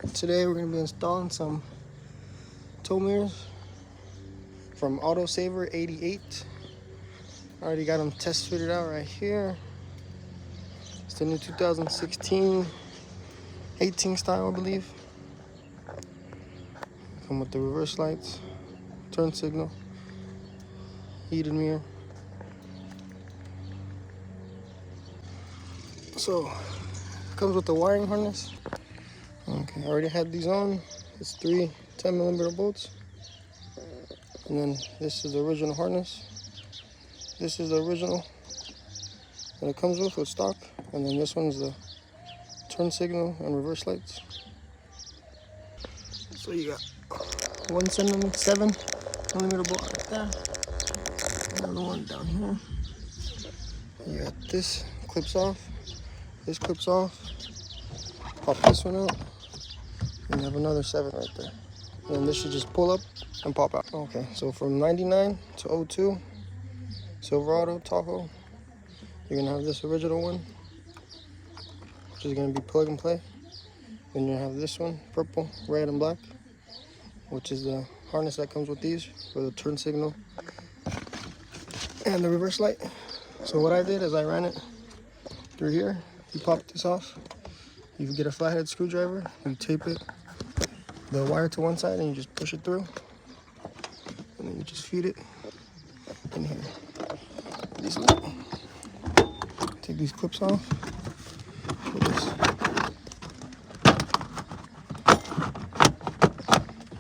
Today we're going to be installing some tow mirrors from AutoSaver88. I already got them test fitted out right here. It's the new 2016 18 style, I believe. Come with the reverse lights, turn signal, heated mirror. So, comes with the wiring harness. Okay, I already had these on. It's 3 10mm bolts. And then this is the original harness. This is the original that it comes with stock. And then this one's the turn signal and reverse lights. So you got 7mm bolt right there. Another one down here. You got this clips off. This clips off. Pop this one out. And you have another 7 right there. And then this should just pull up and pop out. Okay, so from 99 to 02, Silverado, Tahoe, you're gonna have this original one, which is gonna be plug and play. Then you're gonna have this one, purple, red, and black, which is the harness that comes with these for the turn signal and the reverse light. So what I did is I ran it through here. You pop this off. You get a flathead screwdriver, you tape it, the wire to one side, and you just push it through. And then you just feed it in here. Take these clips off. Put this.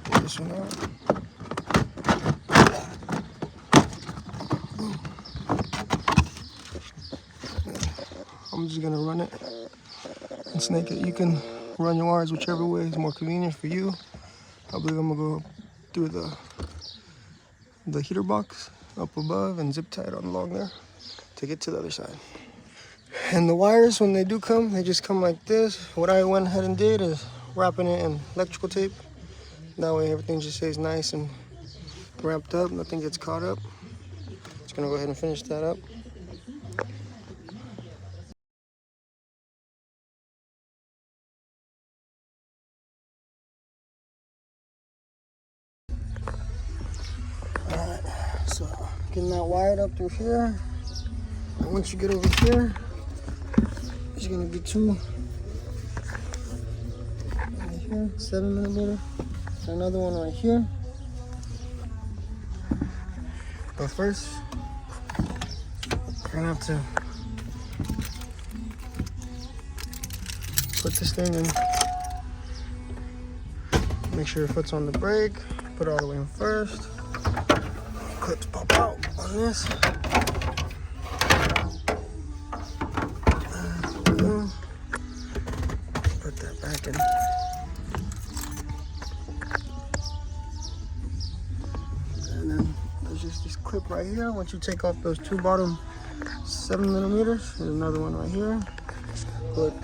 Pull this one out. I'm just gonna run it and snake it. You can run your wires whichever way is more convenient for you. I believe I'm gonna go through the heater box up above and zip tie it along there to get to the other side. And the wires, when they do come, they just come like this. What I went ahead and did is wrapping it in electrical tape. That way everything just stays nice and wrapped up, nothing gets caught up. Just gonna go ahead and finish that up. Alright, so getting that wired up through here. And once you get over here, there's gonna be 2 right here, 7mm, another one right here. But first, you're gonna have to put this thing in. Make sure your foot's on the brake. Put it all the way in first. Clips pop out on this. Put that back in. And then there's just this clip right here. Once you take off those 2 bottom 7mm, there's another one right here. Clip.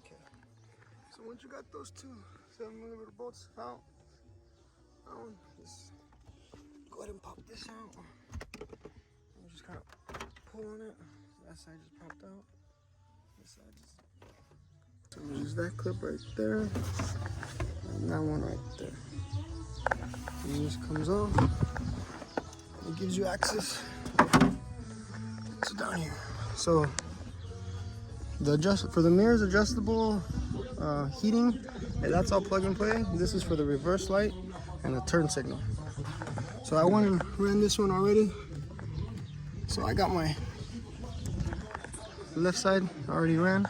Okay. So once you got those 2 7mm bolts out, just go ahead and pop this out. And just kind of pull on it. That side just popped out. This side just. So there's that clip right there, and that one right there. And it just comes off. It gives you access to down here. So for the mirrors, adjustable heating, and that's all plug and play. This is for the reverse light and the turn signal. So I went and ran this one already. So I got my left side already ran.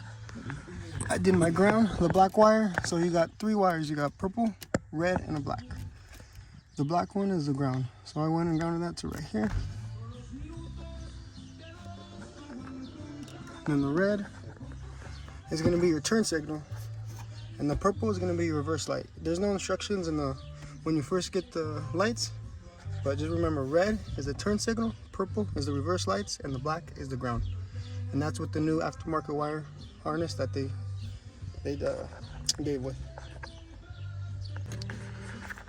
I did my ground, the black wire. So you got 3 wires. You got purple, red, and a black. The black one is the ground. So I went and grounded that to right here. And then the red is going to be your turn signal, and the purple is going to be your reverse light. There's no instructions in the when you first get the lights, but just remember, red is the turn signal, purple is the reverse lights, and the black is the ground. And that's what the new aftermarket wire harness that they gave with.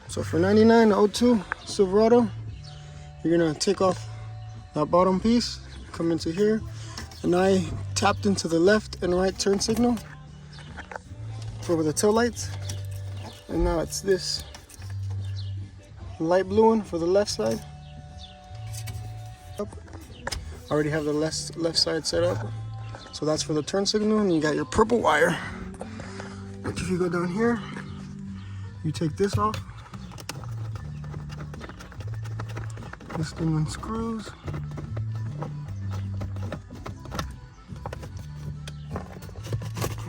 So for $99.02 Silverado, you're gonna take off that bottom piece, come into here, and I tapped into the left and right turn signal for the tail lights, and now it's this light blue one for the left side. I already have the left side set up, so that's for the turn signal. And you got your purple wire, which if you go down here, you take this off. This thing unscrews.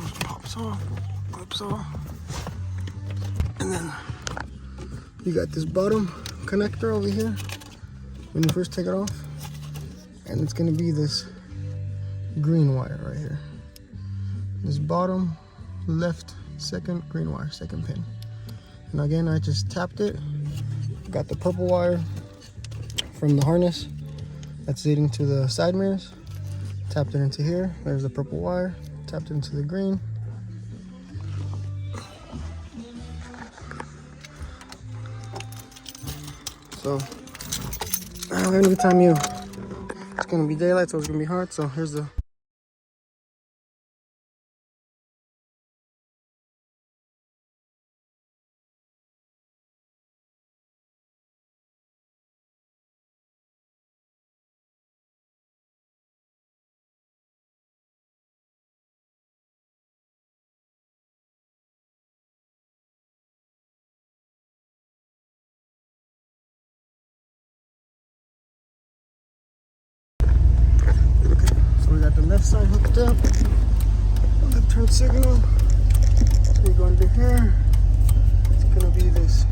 Just pops off, clips off, and then you got this bottom connector over here when you first take it off, and it's going to be this green wire right here. This bottom left second green wire, second pin. And again, I just tapped it. Got the purple wire from the harness that's leading to the side mirrors. Tapped it into here. There's the purple wire. Tapped it into the green. So every time it's gonna be daylight, so it's gonna be hard. So here's the left side hooked up on the turn signal. So you go under here. It's gonna be this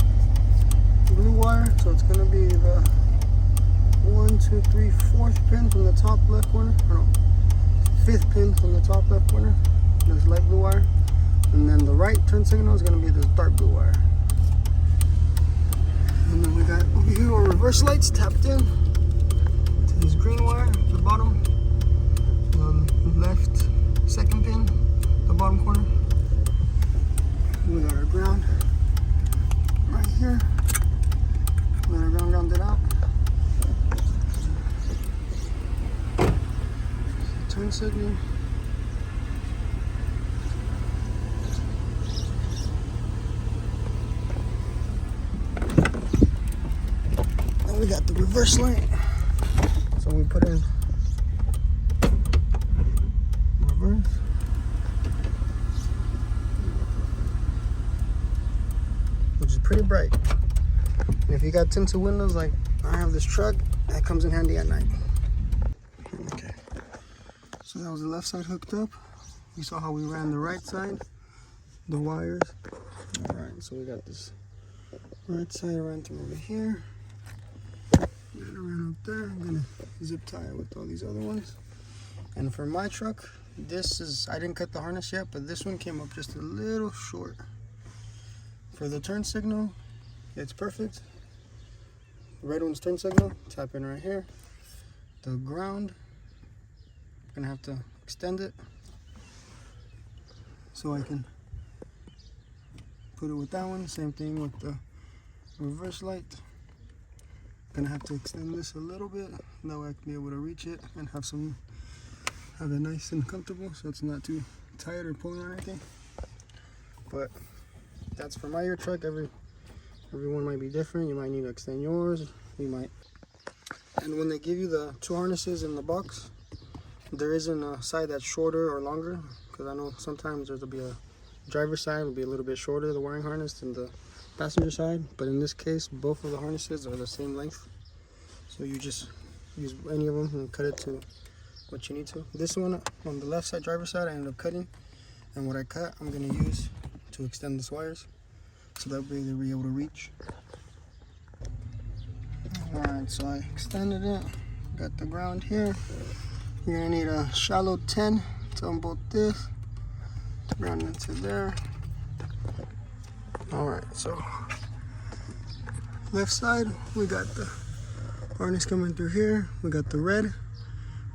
blue wire. So it's gonna be the 1, 2, 3, 4th pin from the top left corner. Or no, 5th pin from the top left corner. This light blue wire. And then the right turn signal is gonna be this dark blue wire. And then we got over here our reverse lights tapped in to this green wire at the bottom. Left second pin, the bottom corner. We got our ground right here. We got our ground rounded out. Turn signal. Then we got the reverse light. So we put in which is pretty bright. And if you got tinted windows like I have this truck, that comes in handy at night. Okay, so that was the left side hooked up. You saw how we ran the right side, the wires. All right, so we got this right side ran through over here. Got it ran up there. I'm gonna zip tie it with all these other ones. And for my truck, this is, I didn't cut the harness yet, but this one came up just a little short. For the turn signal, it's perfect. The red one's turn signal, tap in right here. The ground, I'm gonna have to extend it so I can put it with that one. Same thing with the reverse light. Gonna have to extend this a little bit, that way I can be able to reach it and have it nice and comfortable so it's not too tight or pulling or anything. But that's for my year truck. Everyone might be different. You might need to extend yours. You might. And when they give you the two harnesses in the box, there isn't a side that's shorter or longer, because I know sometimes there'll be a driver's side will be a little bit shorter, the wiring harness, than the passenger side. But in this case, both of the harnesses are the same length, so you just use any of them and cut it to what you need to. This one on the left side, driver's side, I ended up cutting, and what I cut I'm going to use to extend these wires so that way they'll be able to reach. Alright, so I extended it, got the ground here. You're going to need a shallow 10 to unbolt this, Ground into there. All right, so left side, we got the harness coming through here. We got the red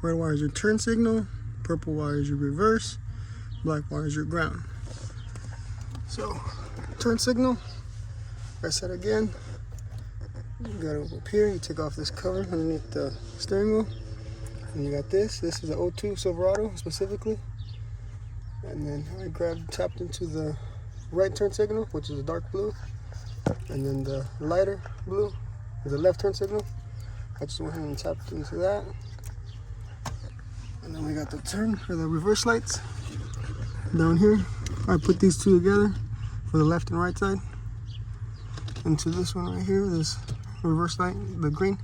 wire is your turn signal, purple wire is your reverse, black wire is your ground. So turn signal, I said again, you got it up here, you take off this cover underneath the steering wheel, and you got this is the 02 Silverado specifically. And then I tapped into the right turn signal, which is the dark blue, and then the lighter blue is the left turn signal. I just went ahead and tapped into that. And then we got the turn or the reverse lights down here. I put these two together for the left and right side. Into this one right here, this reverse light, the green.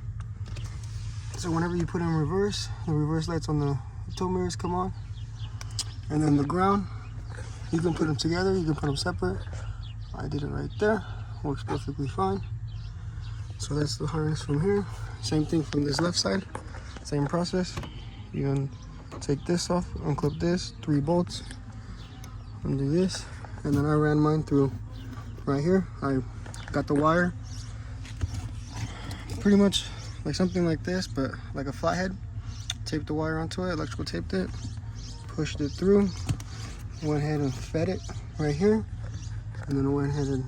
So whenever you put in reverse, the reverse lights on the tow mirrors come on. And then the ground, you can put them together, you can put them separate. I did it right there, works perfectly fine. So that's the harness from here. Same thing from this left side, same process. You can take this off, unclip this, 3 bolts, undo this, and then I ran mine through right here. I got the wire, pretty much like something like this, but like a flathead. Taped the wire onto it, electrical taped it, pushed it through, went ahead and fed it right here, and then I went ahead and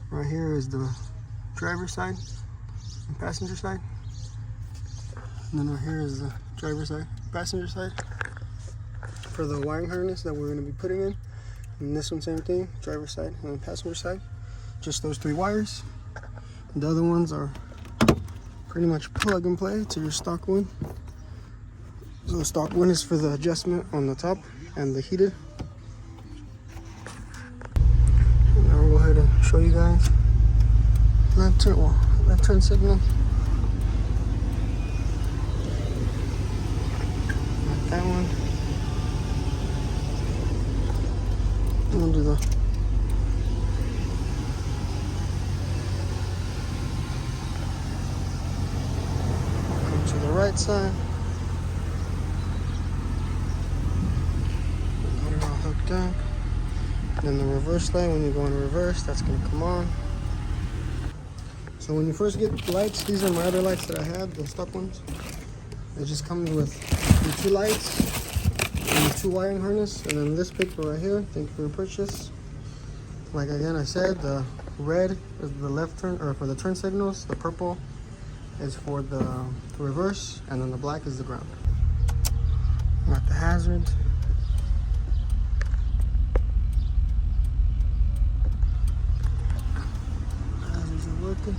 right here is the driver's side and passenger side, and then right here is the driver's side, passenger side for the wiring harness that we're going to be putting in. And this one, same thing, driver's side and then passenger side, just those 3 wires. The other ones are pretty much plug and play to your stock one. So the stock one is for the adjustment on the top and the heated. And now we'll go ahead and show you guys left turn signal. Not that one. We'll do the come to the right side. Got it all hooked up. Then the reverse light, when you go in reverse, that's going to come on. So when you first get the lights, these are my other lights that I had, the stock ones. It just comes with the 2 lights and the 2 wiring harness, and then this paper right here. Thank you for your purchase. Like again, I said, the red is the left turn, or for the turn signals. The purple is for the reverse, and then the black is the ground. Got the hazards. Hazards are working.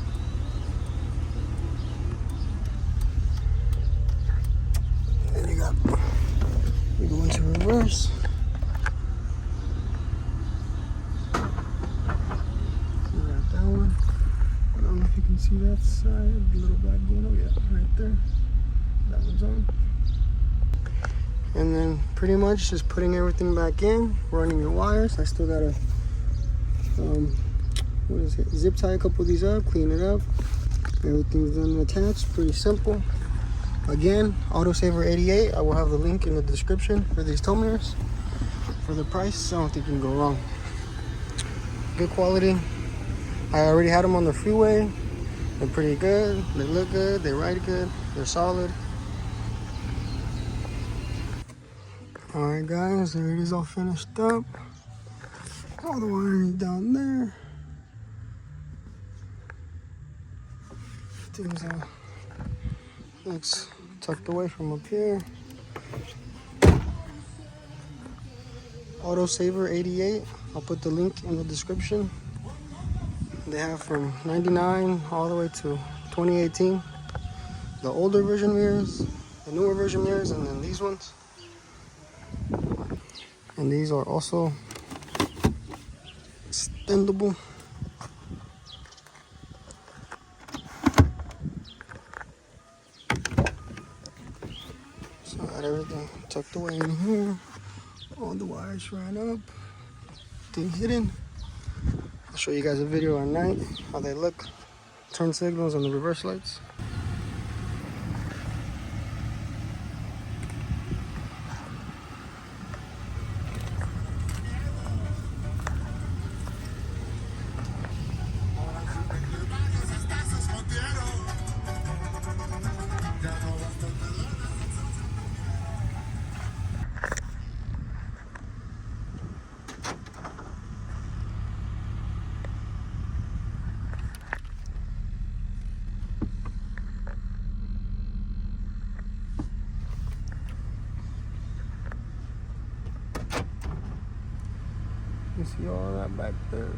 And you go into reverse. You got that one. I don't know if you can see that side, the little black one. Oh yeah, right there. That one's on. And then pretty much just putting everything back in, running your wires. I still gotta zip tie a couple of these up, clean it up. Everything's done and attached. Pretty simple. Again, AutoSaver88. I will have the link in the description for these tow mirrors. For the price, I don't think you can go wrong. Good quality. I already had them on the freeway. They're pretty good. They look good. They ride good. They're solid. Alright guys, there it is, all finished up. All the wiring down there. Things looks tucked away from up here. AutoSaver88. I'll put the link in the description. They have from 99 all the way to 2018. The older version mirrors, the newer version mirrors, and then these ones. And these are also extendable. So I got everything tucked away in here. All the wires ran up. Thing hidden. I'll show you guys a video at night, how they look. Turn signals and the reverse lights. see all that back there.